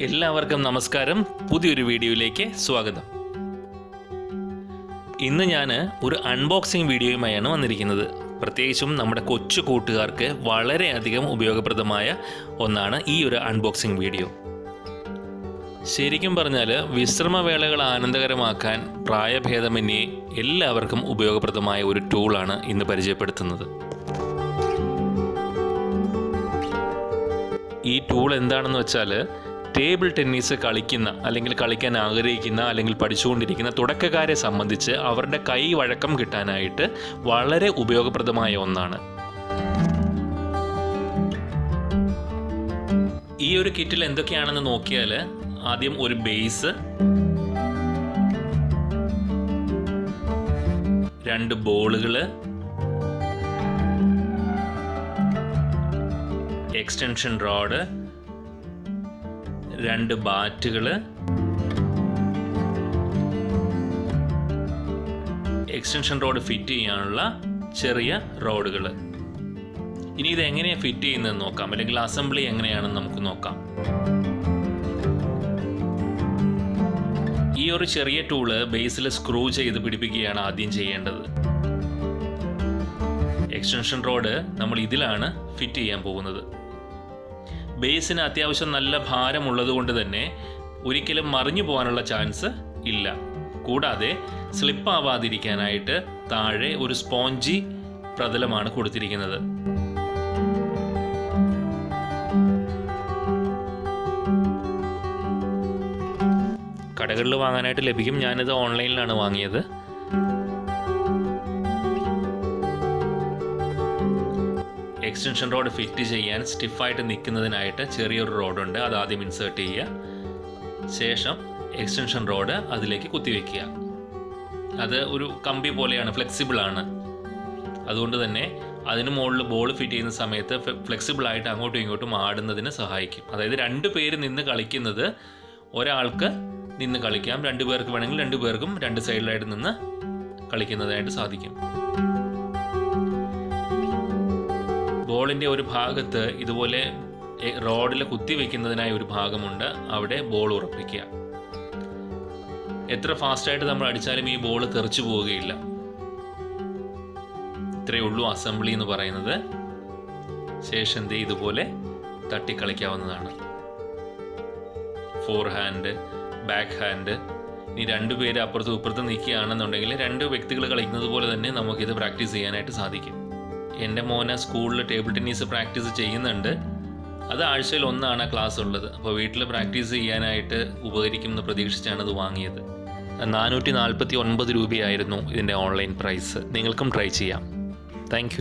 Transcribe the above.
എല്ലാവർക്കും നമസ്കാരം. പുതിയൊരു വീഡിയോയിലേക്ക് സ്വാഗതം. ഇന്ന് ഞാൻ ഒരു അൺബോക്സിംഗ് വീഡിയോയുമായാണ് വന്നിരിക്കുന്നത്. പ്രത്യേകിച്ചും നമ്മുടെ കൊച്ചു കൂട്ടുകാർക്ക് വളരെയധികം ഉപയോഗപ്രദമായ ഒന്നാണ് ഈ ഒരു അൺബോക്സിംഗ് വീഡിയോ. ശരിക്കും പറഞ്ഞാൽ വിശ്രമവേളകൾ ആനന്ദകരമാക്കാൻ പ്രായഭേദമന്യേ എല്ലാവർക്കും ഉപയോഗപ്രദമായ ഒരു ടൂളാണ് ഇന്ന് പരിചയപ്പെടുത്തുന്നത്. ഈ ടൂൾ എന്താണെന്ന് വെച്ചാൽ, ടേബിൾ ടെന്നീസ് കളിക്കുന്ന അല്ലെങ്കിൽ കളിക്കാൻ ആഗ്രഹിക്കുന്ന അല്ലെങ്കിൽ പഠിച്ചുകൊണ്ടിരിക്കുന്ന തുടക്കക്കാരെ സംബന്ധിച്ച് അവരുടെ കൈ വഴക്കം കിട്ടാനായിട്ട് വളരെ ഉപയോഗപ്രദമായ ഒന്നാണ്. ഈ ഒരു കിറ്റിൽ എന്തൊക്കെയാണെന്ന് നോക്കിയാൽ, ആദ്യം ഒരു ബേസ്, 2 ബോളുകൾ, എക്സ്റ്റൻഷൻ റോഡ്, 2 ബാറ്റുകൾ, എക്സ്റ്റൻഷൻ റോഡ് ഫിറ്റ് ചെയ്യാനുള്ള ചെറിയ റോഡുകൾ. ഇനി ഇത് എങ്ങനെയാണ് ഫിറ്റ് ചെയ്യുന്നതെന്ന് നോക്കാം, അല്ലെങ്കിൽ അസംബ്ലി എങ്ങനെയാണെന്ന് നമുക്ക് നോക്കാം. ഈ ഒരു ചെറിയ ടൂള് ബേസിൽ സ്ക്രൂ ചെയ്ത് പിടിപ്പിക്കുകയാണ് ആദ്യം ചെയ്യേണ്ടത്. എക്സ്റ്റൻഷൻ റോഡ് നമ്മൾ ഇതിലാണ് ഫിറ്റ് ചെയ്യാൻ പോകുന്നത്. ബേസിന് അത്യാവശ്യം നല്ല ഭാരമുള്ളത് കൊണ്ട് തന്നെ ഒരിക്കലും മറിഞ്ഞു പോകാനുള്ള ചാൻസ് ഇല്ല. കൂടാതെ സ്ലിപ്പ് ആവാതിരിക്കാനായിട്ട് താഴെ ഒരു സ്പോഞ്ചി പ്രതലമാണ് കൊടുത്തിരിക്കുന്നത്. കടകളിൽ വാങ്ങാനായിട്ട് ലഭിക്കും. ഞാനിത് ഓൺലൈനിലാണ് വാങ്ങിയത്. എക്സ്റ്റൻഷൻ റോഡ് ഫിറ്റ് ചെയ്യാൻ സ്റ്റിഫായിട്ട് നിൽക്കുന്നതിനായിട്ട് ചെറിയൊരു റോഡുണ്ട്, അത് ആദ്യം ഇൻസേർട്ട് ചെയ്യുക. ശേഷം എക്സ്റ്റൻഷൻ റോഡ് അതിലേക്ക് കുത്തിവെക്കുക. അത് ഒരു കമ്പി പോലെയാണ്, ഫ്ലെക്സിബിളാണ്. അതുകൊണ്ട് തന്നെ അതിന് മുകളിൽ ബോൾ ഫിറ്റ് ചെയ്യുന്ന സമയത്ത് ഫ്ലെക്സിബിളായിട്ട് അങ്ങോട്ടും ഇങ്ങോട്ടും ആടുന്നതിന് സഹായിക്കും. അതായത് 2 പേര് നിന്ന് കളിക്കുന്നത് ഒരാൾക്ക് നിന്ന് കളിക്കാം, 2 പേർക്ക് വേണമെങ്കിൽ 2 പേർക്കും 2 സൈഡിലായിട്ട് നിന്ന് കളിക്കുന്നതായിട്ട് സാധിക്കും. ബോളിൻ്റെ ഒരു ഭാഗത്ത് ഇതുപോലെ റോഡിൽ കുത്തിവെക്കുന്നതിനായി ഒരു ഭാഗമുണ്ട്, അവിടെ ബോൾ ഉറപ്പിക്കുക. എത്ര ഫാസ്റ്റായിട്ട് നമ്മൾ അടിച്ചാലും ഈ ബോൾ തെറിച്ചു പോവുകയില്ല. ഇത്രയേ ഉള്ളൂ അസംബ്ലി എന്ന് പറയുന്നത്. ശേഷം ഇതുപോലെ തട്ടിക്കളിക്കാവുന്നതാണ്. Forehand, backhand. ഇനി 2 പേര് അപ്പുറത്തും ഇപ്പുറത്തും നിൽക്കുകയാണെന്നുണ്ടെങ്കിൽ 2 വ്യക്തികൾ കളിക്കുന്നത് പോലെ തന്നെ നമുക്കിത് പ്രാക്ടീസ് ചെയ്യാനായിട്ട് സാധിക്കും. എൻ്റെ മോനെ സ്കൂളിൽ ടേബിൾ ടെന്നീസ് പ്രാക്ടീസ് ചെയ്യുന്നുണ്ട്. അത് ആഴ്ചയിൽ 1 ക്ലാസ് ഉള്ളത്. അപ്പോൾ വീട്ടിൽ പ്രാക്ടീസ് ചെയ്യാനായിട്ട് ഉപകരിക്കുമെന്ന് പ്രതീക്ഷിച്ചാണ് ഇത് വാങ്ങിയത്. 449 രൂപയായിരുന്നു ഇതിൻ്റെ ഓൺലൈൻ പ്രൈസ്. നിങ്ങൾക്കും ട്രൈ ചെയ്യാം. താങ്ക്